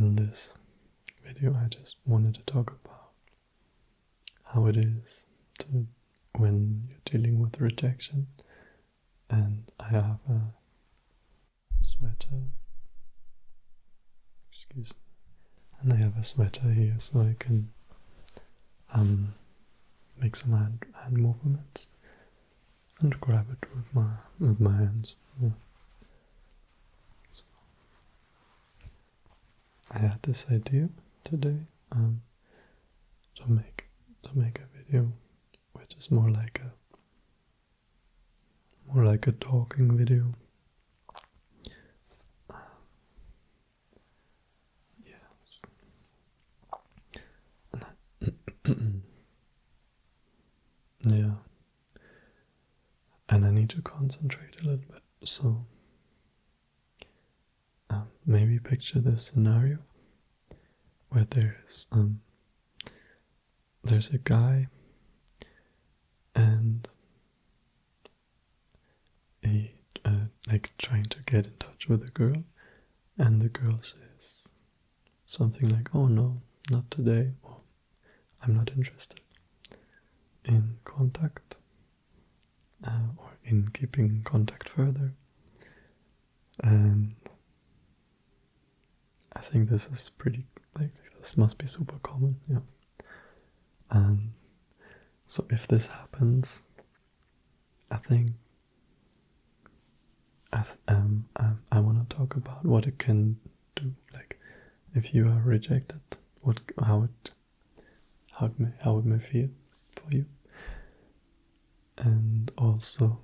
in this video I just wanted to talk about how it is to when you're dealing with rejection. And I have a sweater, excuse me, and I have a sweater here so I can make some hand movements and grab it with my hands. Yeah. So I had this idea today to make a video which is more like a talking video. Yes. Yeah. And I need to concentrate a little bit. So maybe picture this scenario where there's a guy and he like trying to get in touch with a girl, and the girl says something like, "Oh no, not today," or "I'm not interested in contact or in keeping contact further." And I think this is pretty, this must be super common, yeah. And so if this happens, I think I want to talk about what it can do. Like, if you are rejected, how it may feel for you, and also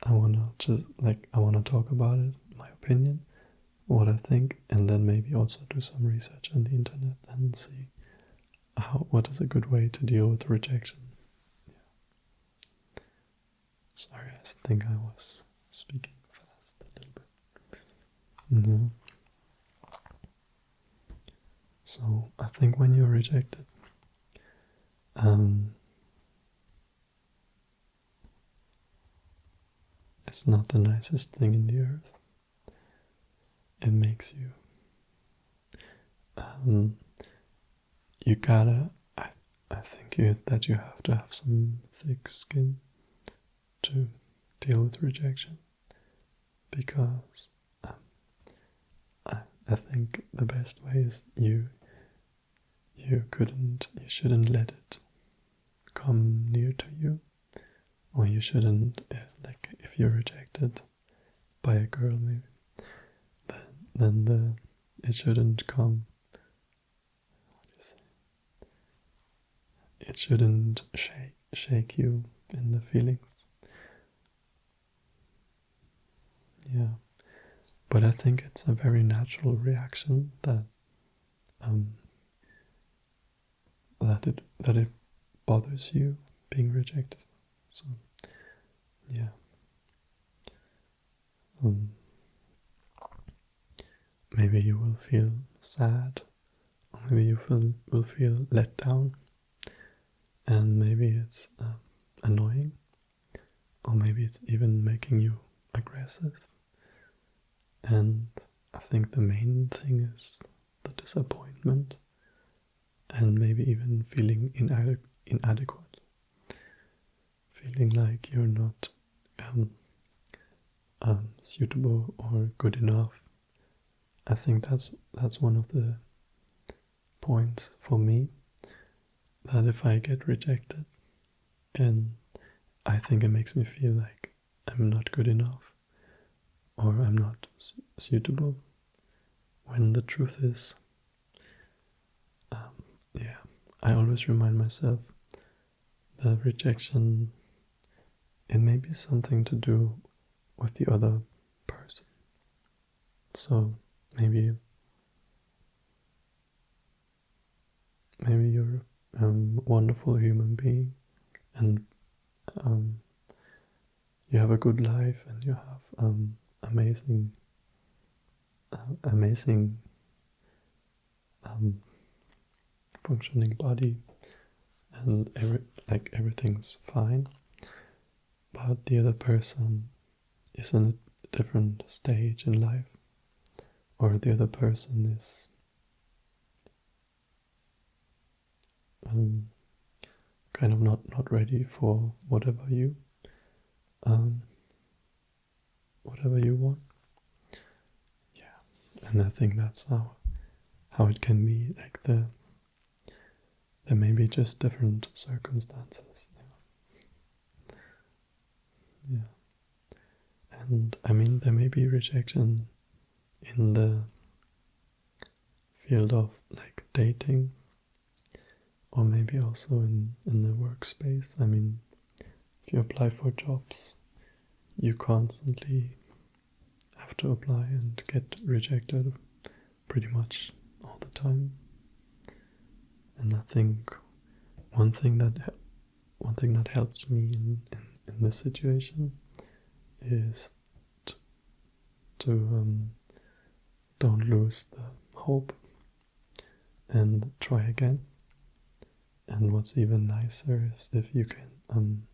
I want to talk about it, my opinion, what I think, and then maybe also do some research on the internet and see what is a good way to deal with rejection. Yeah. Sorry, I think I was speaking fast a little bit. No. So I think when you're rejected, it's not the nicest thing in the earth. It makes you you gotta, I think that you have to have some thick skin to deal with rejection, because I think the best way is you shouldn't let it come near to you, or you shouldn't, if you're rejected by a girl maybe, then it shouldn't come, it shouldn't shake you in the feelings. Yeah, but I think it's a very natural reaction that it bothers you being rejected. So yeah. Maybe you will feel sad, or maybe you will feel let down, and maybe it's annoying, or maybe it's even making you aggressive. And I think the main thing is the disappointment, and maybe even feeling inadequate, feeling like you're not suitable or good enough. I think that's one of the points for me, that if I get rejected, and I think it makes me feel like I'm not good enough, or I'm not suitable, when the truth is, I always remind myself that rejection, it may be something to do with the other person. So maybe you're a wonderful human being, and you have a good life, and you have amazing functioning body, and everything's fine, but the other person is in a different stage in life, or the other person is kind of not ready for um, whatever you want. Yeah, and I think that's how it can be. Like there may be just different circumstances. Yeah, and I mean there may be rejection in the field of like dating, or maybe also in the workspace. I mean, if you apply for jobs, you constantly have to apply and get rejected pretty much all the time. And I think one thing that helps me in this situation is to don't lose the hope and try again. And what's even nicer is if you can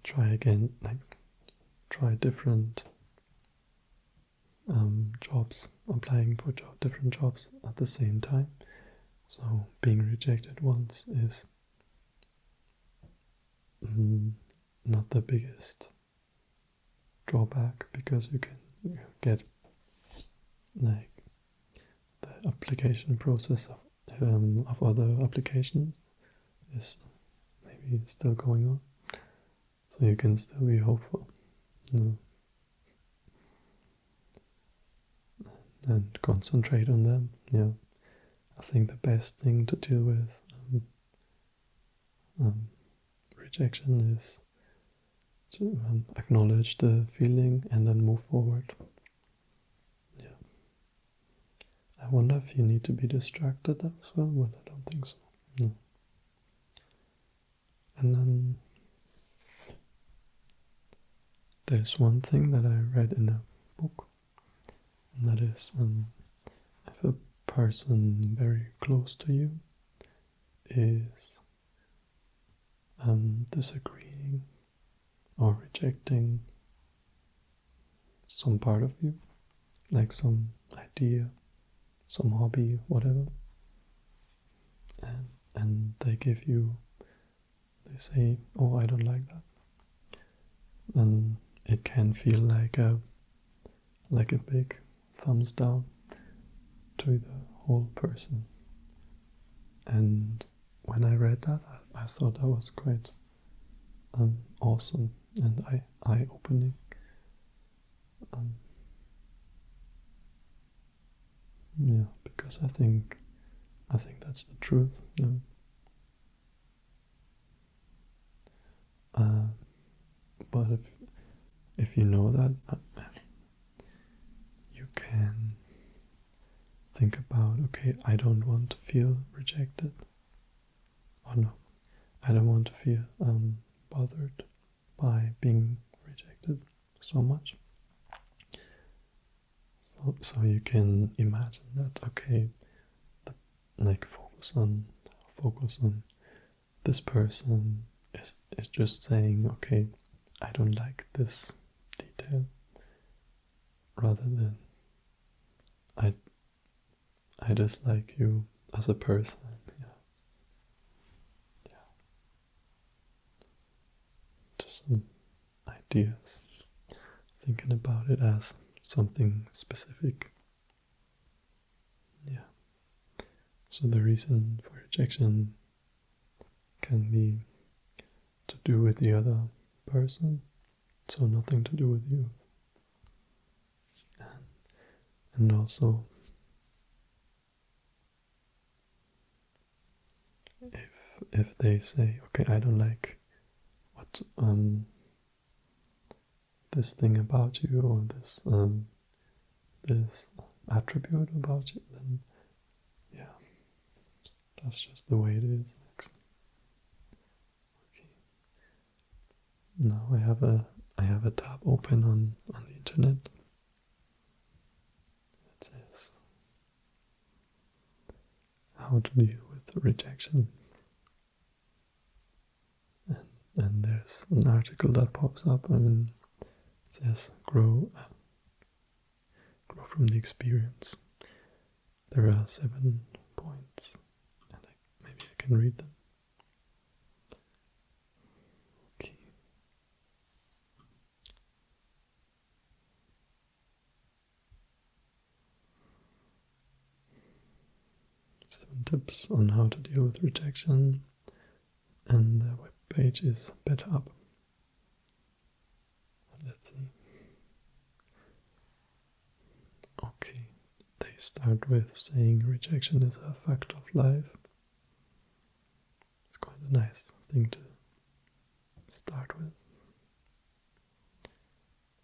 try again, like try different jobs, applying for different jobs at the same time. So being rejected once is not the biggest drawback, because you can get like the application process of other applications is maybe still going on, so you can still be hopeful, and concentrate on them. Yeah, I think the best thing to deal with rejection is to acknowledge the feeling and then move forward. Yeah, I wonder if you need to be distracted as well, but I don't think so. No. And then there's one thing that I read in a book, and that is if a person very close to you is disagreeing or rejecting some part of you, like some idea, some hobby, whatever, and they say, oh, I don't like that, then it can feel like a big thumbs down to the whole person. And when I read that, I thought that was quite awesome and eye-opening. Yeah, because I think that's the truth. But if you know that, you can think about, okay, I don't want to feel rejected, or no, I don't want to feel bothered by being rejected so much. So you can imagine that, okay, focus on this person is just saying, okay, I don't like this detail, rather than I dislike you as a person. Yeah. Just some ideas, thinking about it as something specific. Yeah. So the reason for rejection can be to do with the other person, so nothing to do with you. And also, if they say, okay, I don't like what this thing about you, or this attribute about you, then yeah, that's just the way it is. Okay. Now I have a tab open on the internet. It says how to deal with rejection, and there's an article that pops up. I mean, it says grow from the experience. There are 7 points, and maybe I can read them. Okay. 7 tips on how to deal with rejection, and the webpage is BetterUp. Let's see. Okay, they start with saying rejection is a fact of life. It's quite a nice thing to start with.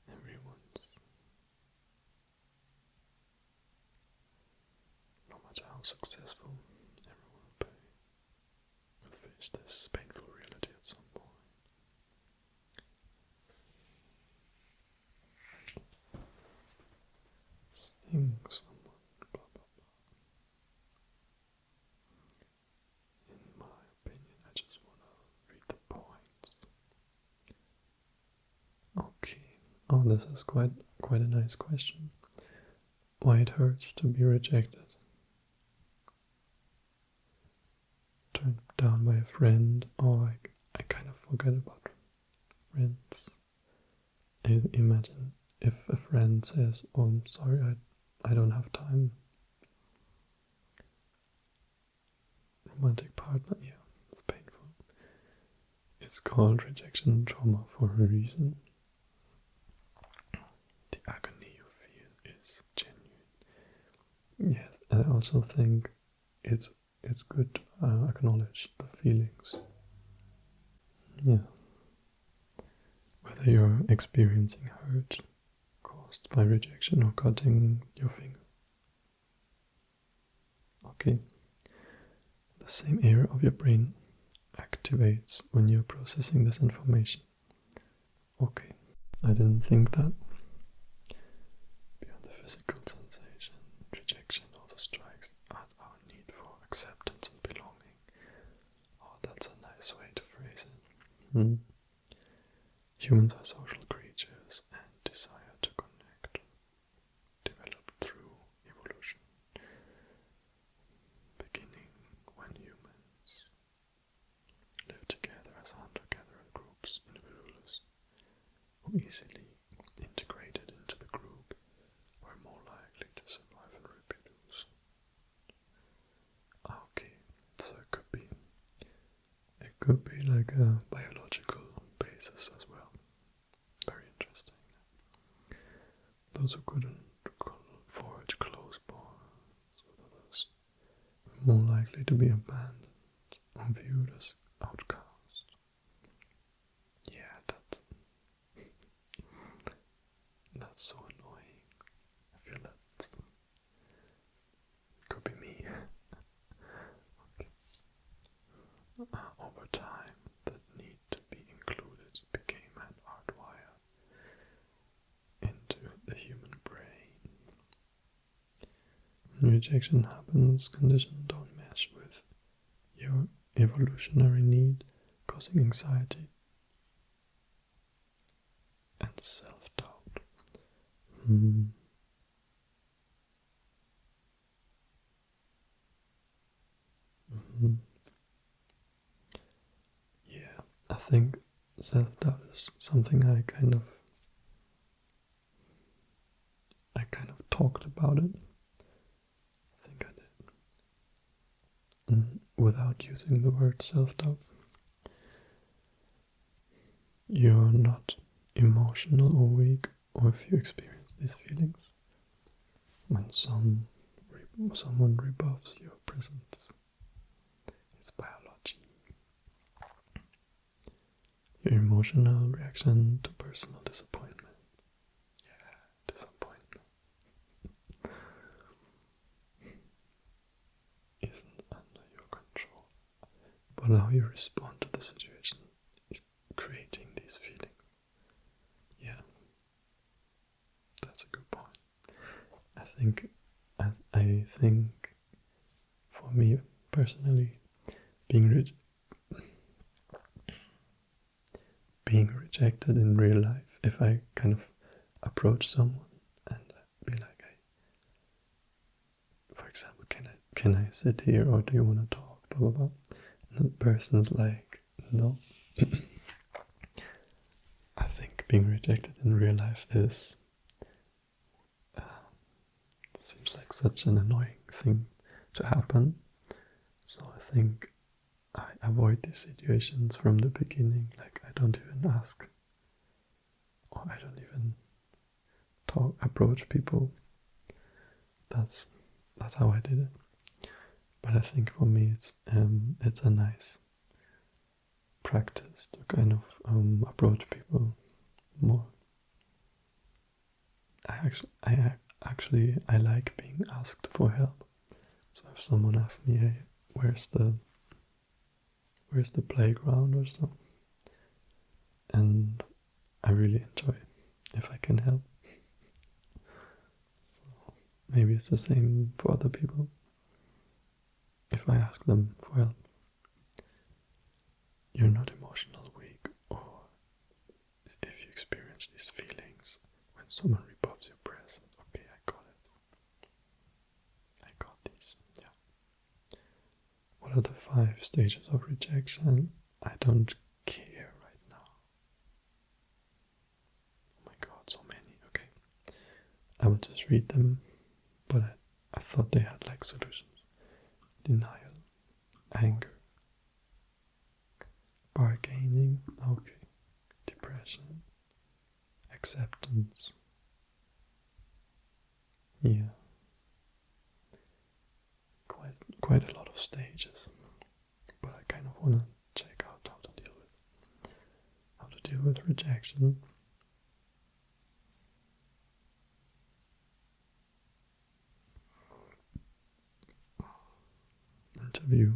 Everyone's, no matter how successful, everyone will face this painful reality at some point. Sting someone, blah blah blah. In my opinion, I just want to read the points. Okay. Oh, this is quite a nice question. Why it hurts to be rejected. Turned down by a friend, or I kind of forget about friends. I imagine if a friend says, "Oh, I'm sorry, I don't have time." Romantic partner, yeah, it's painful. It's called rejection trauma for a reason. The agony you feel is genuine. Yeah, I also think it's good to acknowledge the feelings. Yeah. Whether you're experiencing hurt caused by rejection or cutting your finger. Okay. The same area of your brain activates when you're processing this information. Okay. I didn't think that. Beyond the physical sensation, rejection also strikes at our need for acceptance and belonging. Oh, that's a nice way to phrase it. Humans are social creatures and desire to connect, developed through evolution, beginning when humans live together as hunter-gatherer groups, individuals who easily integrated into the group were more likely to survive and reproduce. Okay, so it could be like a biological basis as well. Very interesting. Those who couldn't forge close bonds with others were more likely to be abandoned or viewed as outcast. Yeah, that's so annoying. I feel that could be me. Okay. Over time, the need to be included became an hardwire into the human brain. When rejection happens, conditions don't mesh with your evolutionary need, causing anxiety and self-doubt. Yeah, I think self-doubt is something I kind of talked about it. I think I did. Without using the word self-doubt. You're not emotional or weak, or if you experience these feelings. When someone rebuffs your presence, it's biology. Your emotional reaction to personal disappointment. Yeah, disappointment. Isn't under your control. But how you respond to the situation is creating these feelings. Yeah. That's a good point. I think for me personally, being rejected in real life, if I kind of approach someone and be like, example, can I sit here or do you want to talk? Blah blah blah. And the person's like, no. I think being rejected in real life seems like such an annoying thing to happen. So I think I avoid these situations from the beginning. Like I don't even ask, or I don't even approach people. That's how I did it. But I think for me it's a nice practice to kind of approach people more. I like being asked for help. So if someone asks me, hey, where's the playground or something, and I really enjoy it if I can help. So maybe it's the same for other people. If I ask them for help, you're not emotionally weak, or if you experience these feelings when someone rebuffs your present, okay, I got it. I got these, yeah. What are the 5 stages of rejection? I don't care right now. Oh my god, so many, okay. I will just read them, but I thought they had like solutions. Denial, anger, bargaining, okay, depression, acceptance, yeah, quite a lot of stages, but I kind of want to check out how to deal with rejection. Interview.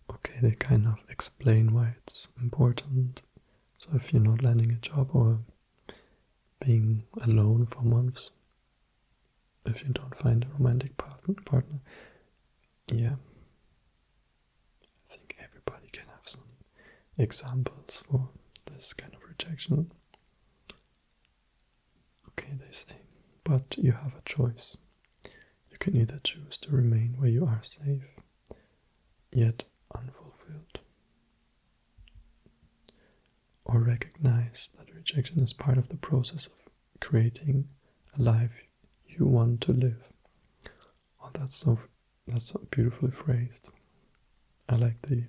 Okay, they kind of explain why it's important. So if you're not landing a job or being alone for months, if you don't find a romantic partner, yeah, I think everybody can have some examples for this kind of rejection. Okay, they say, but you have a choice. You can either choose to remain where you are safe, yet unfulfilled, or recognize that rejection is part of the process of creating a life you want to live. Oh, that's so beautifully phrased. I like the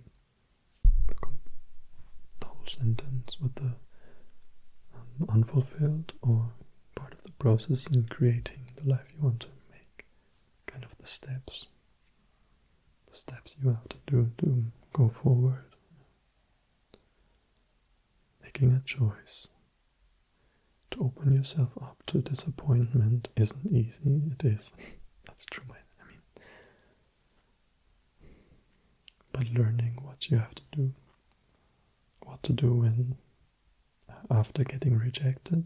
whole sentence with the unfulfilled, or part of the process in creating the life you want to make. Kind of the steps you have to do to go forward. Making a choice to open yourself up to disappointment isn't easy. It is. That's true. I mean, but learning what you have to do, what to do when after getting rejected,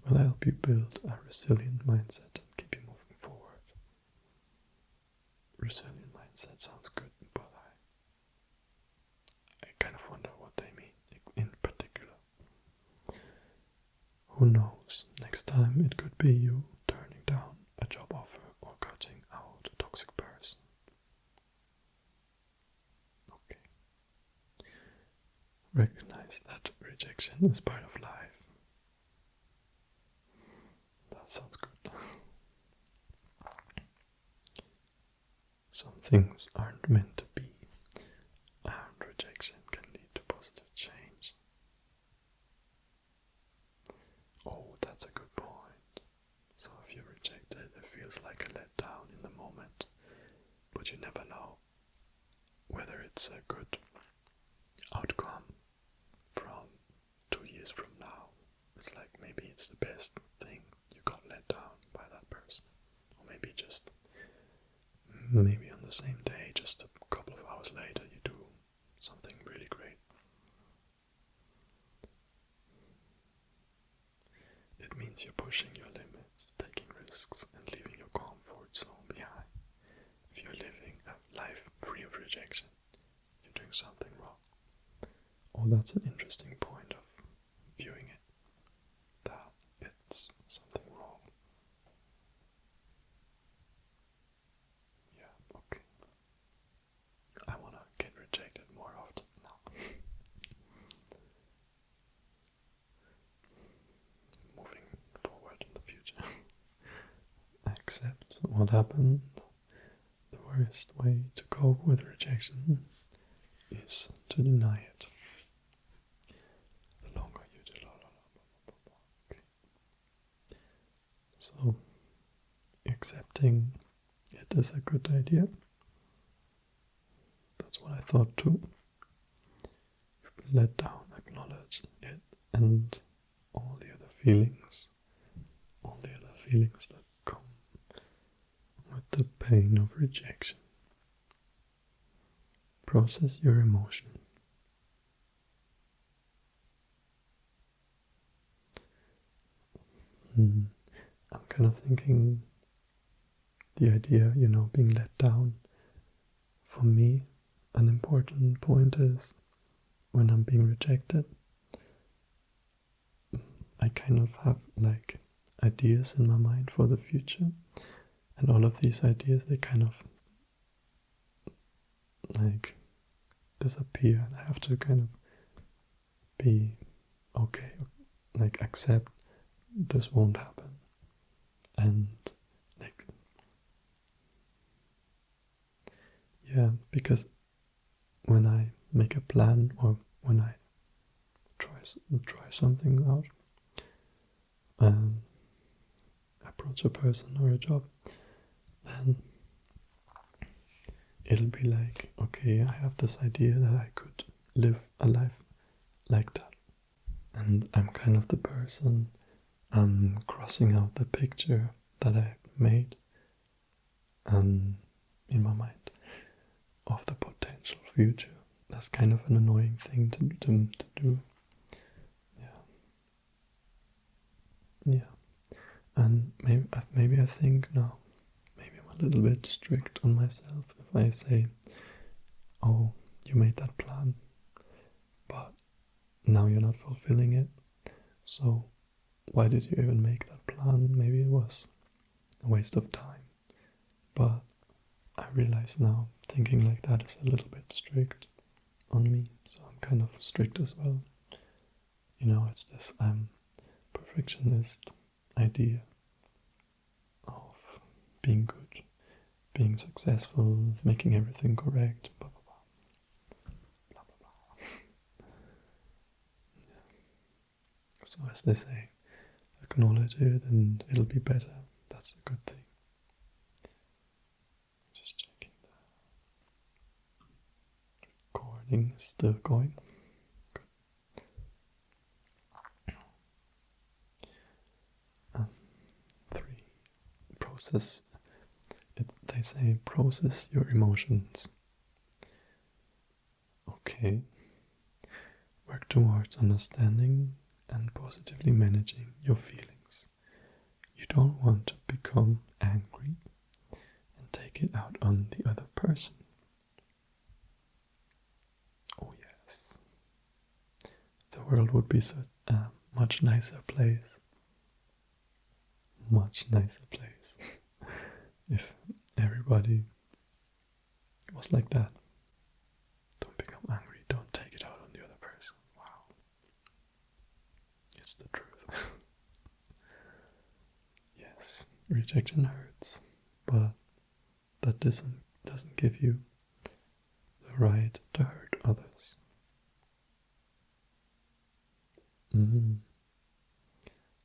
will help you build a resilient mindset and keep you moving forward. Resilient mindset sounds good, but I kind of wonder what they mean in particular. Who knows? Next time it could be you turning down a job offer or cutting out a toxic person. Okay. Recognize that rejection is part of life. That sounds good. Some things aren't meant to be, and rejection can lead to positive change. Oh, that's a good point. So if you're rejected, it feels like a letdown in the moment, but you never know whether it's a good outcome from 2 years from now. It's like maybe it's the best thing you got let down by that person, or maybe on the same day, just a couple of hours later, you do something really great. It means you're pushing your limits, taking risks, and leaving your comfort zone behind. If you're living a life free of rejection, you're doing something wrong. Oh, that's an interesting point of viewing it. what happened, the worst way to cope with rejection is to deny it. The longer you do. Okay. So, accepting it is a good idea. That's what I thought too. You've been let down, acknowledge it, and all the other feelings that come with the pain of rejection. Process your emotion. I'm kind of thinking the idea, being let down. For me, an important point is when I'm being rejected, I kind of have like ideas in my mind for the future, and all of these ideas, they kind of like disappear, and I have to kind of be okay, like accept this won't happen, and like, yeah, because when I make a plan or when I try something out, and approach a person or a job, then it'll be like, okay, I have this idea that I could live a life like that. And I'm kind of the person, I'm crossing out the picture that I made in my mind of the potential future. That's kind of an annoying thing to do. Yeah. And maybe I think now, maybe I'm a little bit strict on myself if I say, oh, you made that plan, but now you're not fulfilling it, so why did you even make that plan? Maybe it was a waste of time. But I realize now, thinking like that is a little bit strict on me, so I'm kind of strict as well. It's this perfectionist idea of being good, being successful, making everything correct, blah blah blah, blah blah blah. Yeah. So as they say, acknowledge it and it'll be better. That's a good thing. Just checking the recording is still going. Good. 3. Process. They say process your emotions. Okay. Work towards understanding and positively managing your feelings. You don't want to become angry and take it out on the other person. Oh yes. The world would be such a much nicer place. Much nicer place. If everybody was like that. Don't become angry, don't take it out on the other person. Wow. It's the truth. Yes, rejection hurts, but that doesn't give you the right to hurt others.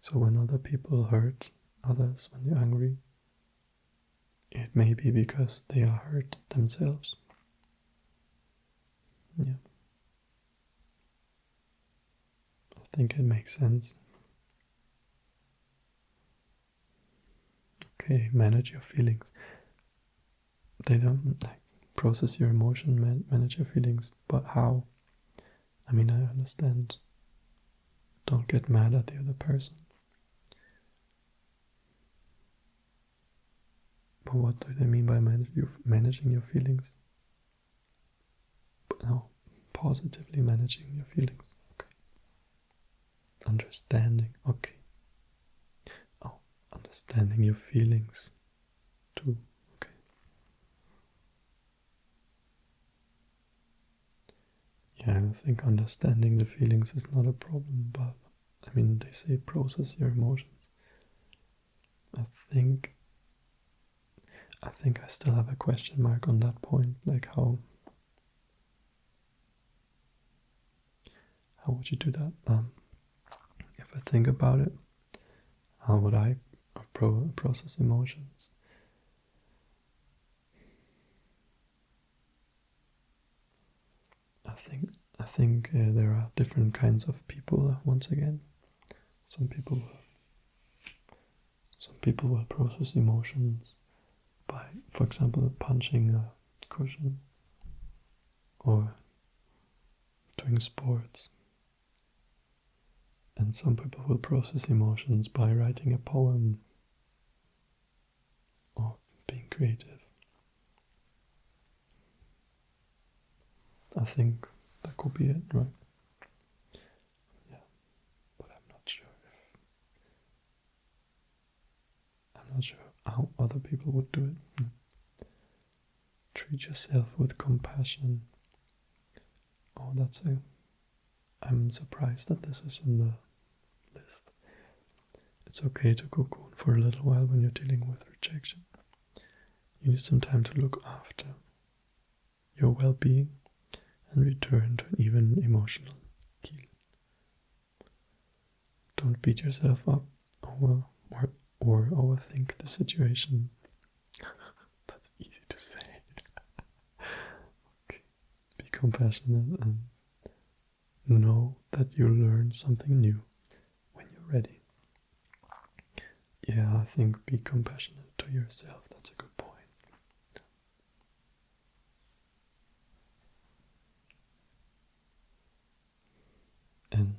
So when other people hurt others, when they're angry, it may be because they are hurt themselves. Yeah. I think it makes sense. Okay, manage your feelings. They don't process your emotion, manage your feelings, but how? I mean, I understand. Don't get mad at the other person. But what do they mean by managing your feelings? No, positively managing your feelings. Okay. Understanding. Okay. Oh, understanding your feelings too. Okay. Yeah, I think understanding the feelings is not a problem, but I mean, they say process your emotions. I think I think I still have a question mark on that point, like how would you do that? If I think about it, how would I process emotions? I think there are different kinds of people. Once again, some people will process emotions by, for example, punching a cushion or doing sports. And some people will process emotions by writing a poem or being creative. I think that could be it, right? Yeah, but I'm not sure how other people would do it. Treat yourself with compassion. Oh, I'm surprised that this is in the list. It's okay to cocoon for a little while when you're dealing with rejection. You need some time to look after your well-being and return to an even emotional keel. Don't beat yourself up or overthink the situation. That's easy to say. Okay. Be compassionate and know that you'll learn something new when you're ready. Yeah, I think be compassionate to yourself. That's a good point. And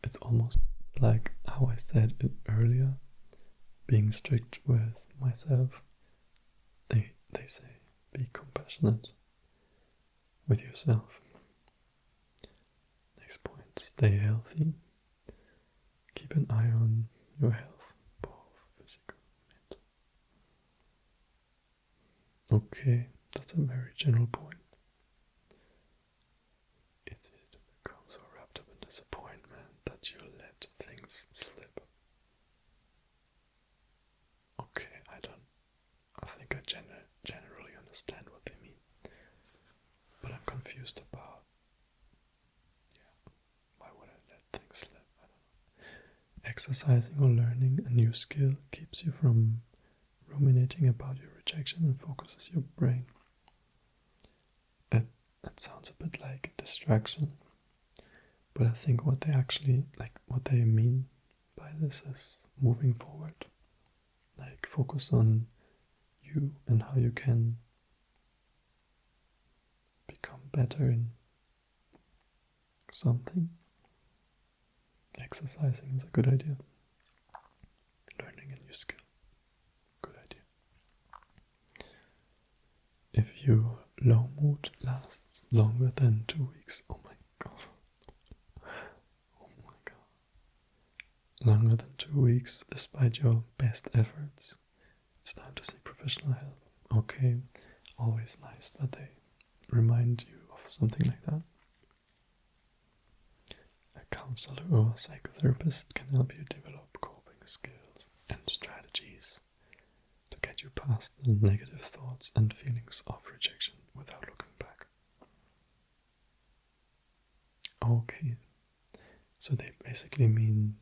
it's almost like how I said it earlier, being strict with myself. They say be compassionate with yourself. Next point, stay healthy. Keep an eye on your health, both physical and mental. Okay, that's a very general point. It's easy to become so wrapped up in disappointment that you let things slip. Okay, I think I generally understand what they mean, but I'm confused about, why would I let things slip? I don't know. Exercising or learning a new skill keeps you from ruminating about your rejection and focuses your brain. It sounds a bit like a distraction, but I think what they mean by this is moving forward. Like focus on you and how you can become better in something. Exercising is a good idea. Learning a new skill, good idea. If your low mood lasts longer than 2 weeks, oh my god. Longer than 2 weeks, despite your best efforts, it's time to seek professional help. Okay, always nice that they remind you of something like that. A counselor or psychotherapist can help you develop coping skills and strategies to get you past the negative thoughts and feelings of rejection without looking back. Okay, so they basically mean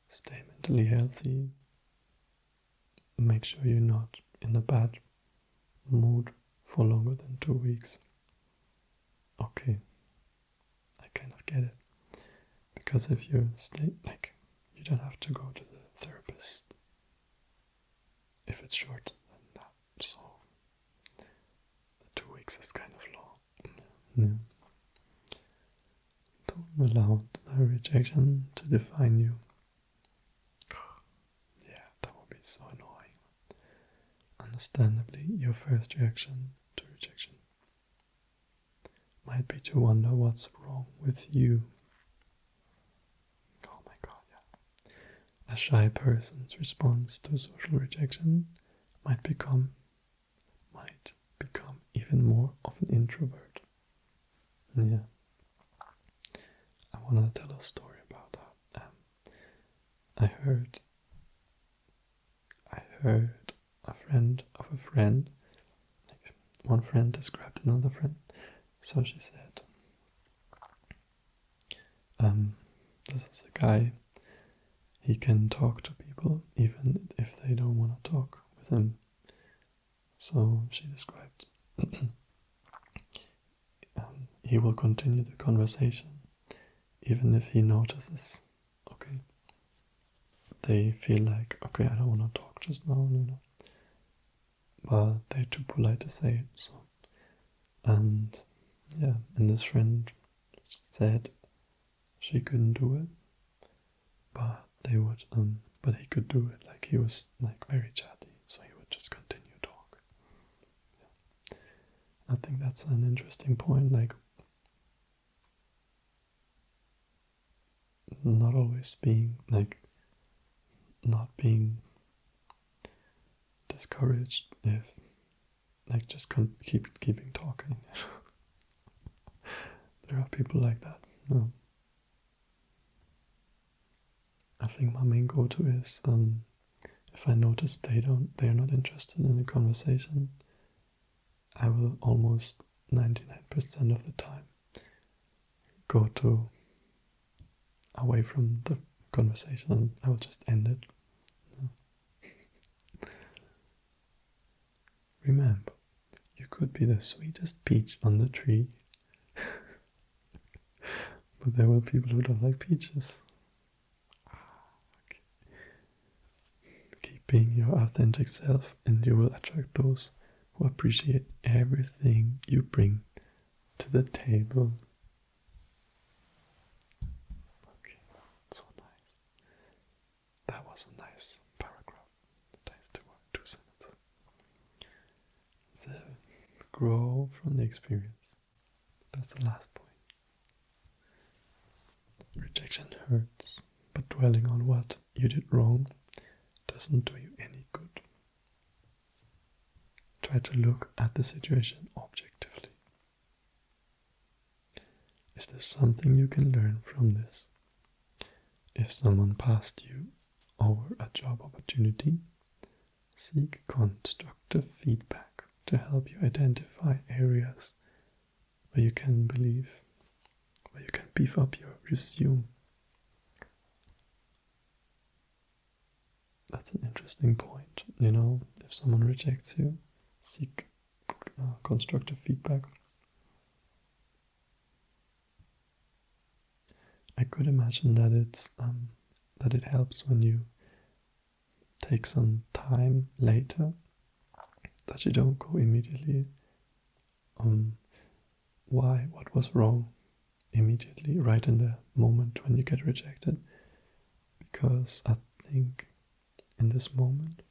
stay mentally healthy, make sure you're not in a bad mood for longer than 2 weeks. Okay, I kind of get it. Because if you stay, you don't have to go to the therapist if it's short than that. So the 2 weeks is kind of long. Yeah. Don't allow the rejection to define you. Yeah, that would be so annoying. Understandably, your first reaction to rejection might be to wonder what's wrong with you. Oh my god, yeah. A shy person's response to social rejection might become even more of an introvert. Yeah. I want to tell a story about that. I heard a friend of of a friend. Like one friend described another friend. So she said, this is a guy, he can talk to people even if they don't want to talk with him. So she described, he will continue the conversation even if he notices, okay, they feel like, okay, I don't want to talk just now, but they're too polite to say it. So, and yeah, and this friend said she couldn't do it, but they would, but he could do it. Like he was like very chatty, so he would just continue talk. Yeah. I think that's an interesting point. Like, not always being like, not being discouraged if, like, just keeping talking. There are people like that. No. I think my main go-to is if I notice they're not interested in the conversation, I will almost 99% of the time go to away from the conversation. I will just end it. Remember, you could be the sweetest peach on the tree, but there will be people who don't like peaches. Okay. Keep being your authentic self, and you will attract those who appreciate everything you bring to the table. Okay, so nice. That was a nice paragraph. Nice two sentences. So, grow from the experience. That's the last point. Rejection hurts, but dwelling on what you did wrong doesn't do you any good. Try to look at the situation objectively. Is there something you can learn from this? If someone passed you over a job opportunity, seek constructive feedback to help you identify areas where you can beef up your resume. That's an interesting point. If someone rejects you, seek constructive feedback. I could imagine that it helps when you take some time later, that you don't go immediately on what was wrong immediately right in the moment when you get rejected, because I think in this moment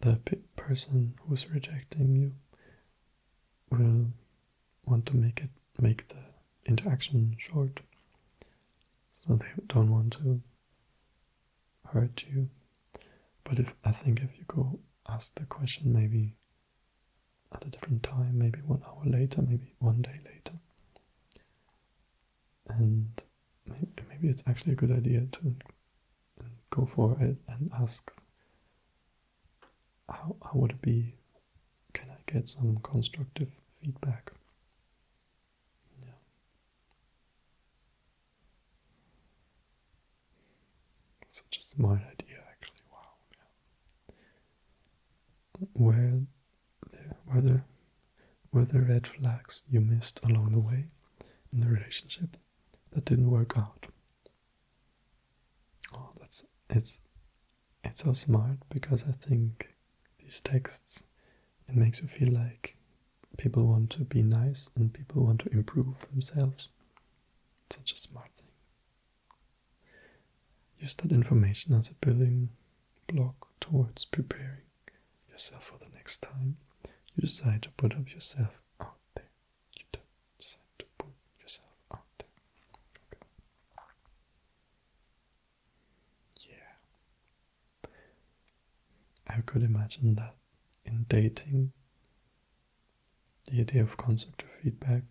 the person who's rejecting you will want to make the interaction short, so they don't want to hurt you. But if you go ask the question maybe at a different time, maybe 1 hour later, maybe 1 day later, and maybe it's actually a good idea to go for it and ask, how would it be? Can I get some constructive feedback? Yeah. Such a smart idea, actually. Wow. Yeah. Were there red flags you missed along the way in the relationship that didn't work out? Oh, it's so smart, because I think these texts, it makes you feel like people want to be nice and people want to improve themselves. It's such a smart thing. Use that information as a building block towards preparing yourself for the next time you decide to put up yourself out there. You decide to put yourself out there. Okay. Yeah. I could imagine that in dating, the idea of constructive feedback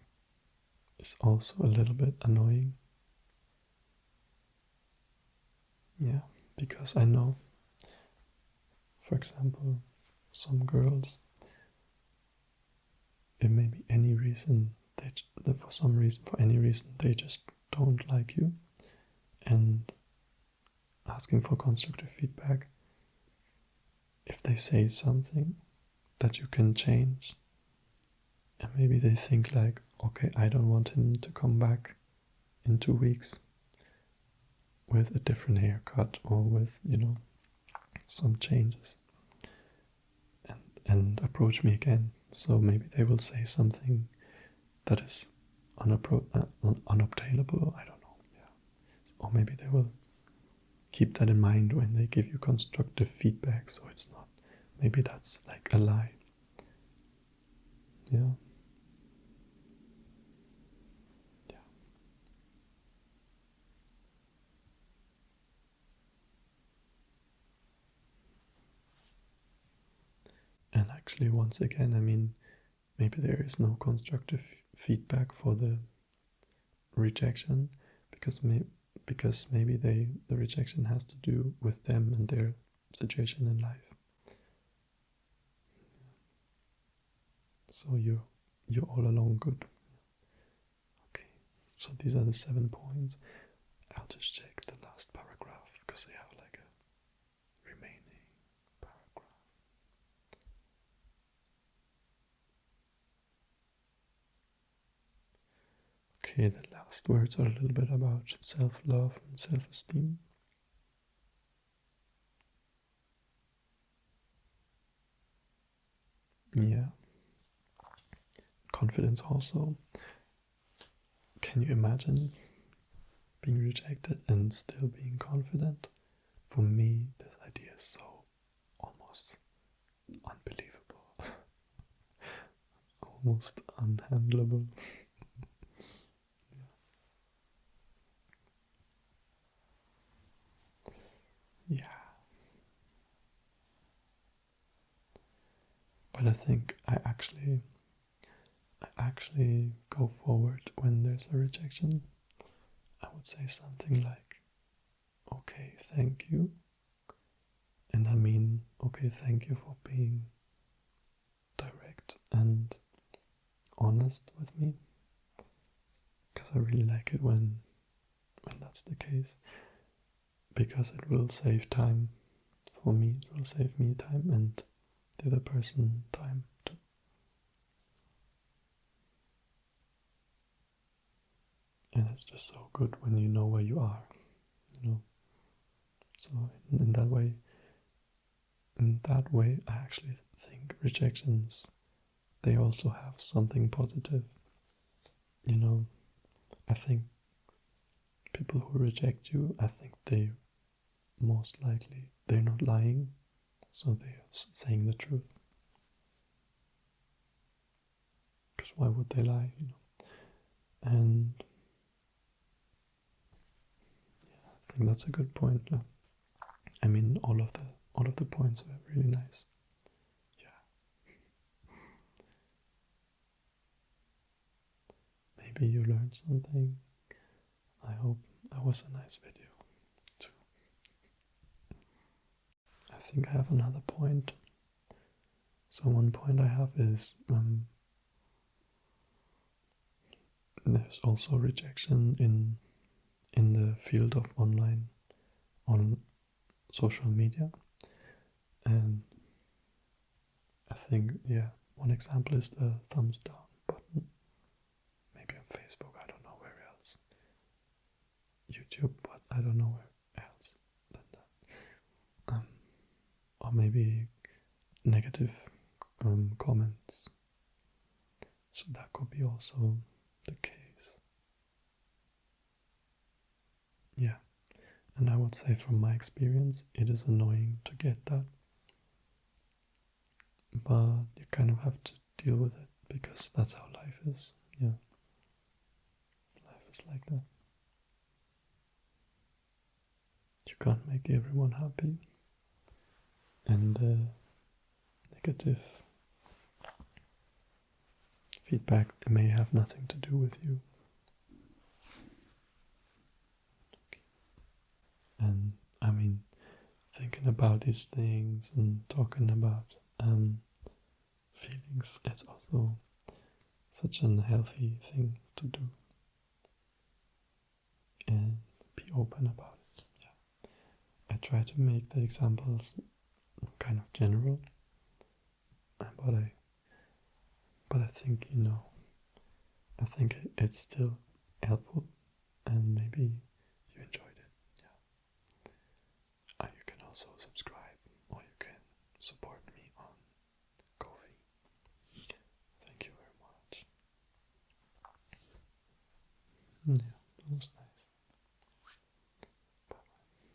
is also a little bit annoying. Yeah, because I know, for example, some girls, it may be any reason, for any reason, they just don't like you, and asking for constructive feedback, if they say something that you can change, and maybe they think like, okay, I don't want him to come back in 2 weeks with a different haircut or with, some changes, and approach me again. So maybe they will say something that is unobtainable, I don't know. Yeah. Or maybe they will keep that in mind when they give you constructive feedback, so it's not, maybe that's like a lie. Yeah. Yeah. And actually, once again, I mean, maybe there is no constructive feedback for the rejection, because maybe the rejection has to do with them and their situation in life. So you're all along good. Okay, so these are the 7 points. I'll just check the last paragraph because they have like a remaining paragraph. Okay, the last words are a little bit about self-love and self-esteem. Yeah. Confidence also. Can you imagine being rejected and still being confident? For me, this idea is so almost unbelievable. Almost unhandleable. Yeah. But I think I actually go forward when there's a rejection. I would say something like, okay, thank you. And I mean, okay, thank you for being direct and honest with me. Because I really like it when that's the case. Because it will save time for me, it will save me time and the other person time too. And it's just so good when you know where you are, So in that way, I actually think rejections, they also have something positive. I think people who reject you, I think they most likely, they're not lying, so they're saying the truth. Because why would they lie, And yeah, I think that's a good point. I mean, all of the points were really nice. Yeah. Maybe you learned something. I hope that was a nice video too. I think I have another point. So one point I have is there's also rejection in the field of on social media, and I think, yeah, one example is the thumbs down button. Maybe on Facebook, I don't know where else. YouTube, but I don't know where else than that. Or maybe negative comments. So that could be also the case. Yeah, and I would say from my experience, it is annoying to get that. But you kind of have to deal with it because that's how life is. Yeah, life is like that. You can't make everyone happy, and the negative feedback may have nothing to do with you. And I mean, thinking about these things and talking about feelings, it's also such a healthy thing to do and be open about it. Yeah. I try to make the examples kind of general, but I think I think it's still helpful, and maybe you enjoyed it. Yeah. You can also subscribe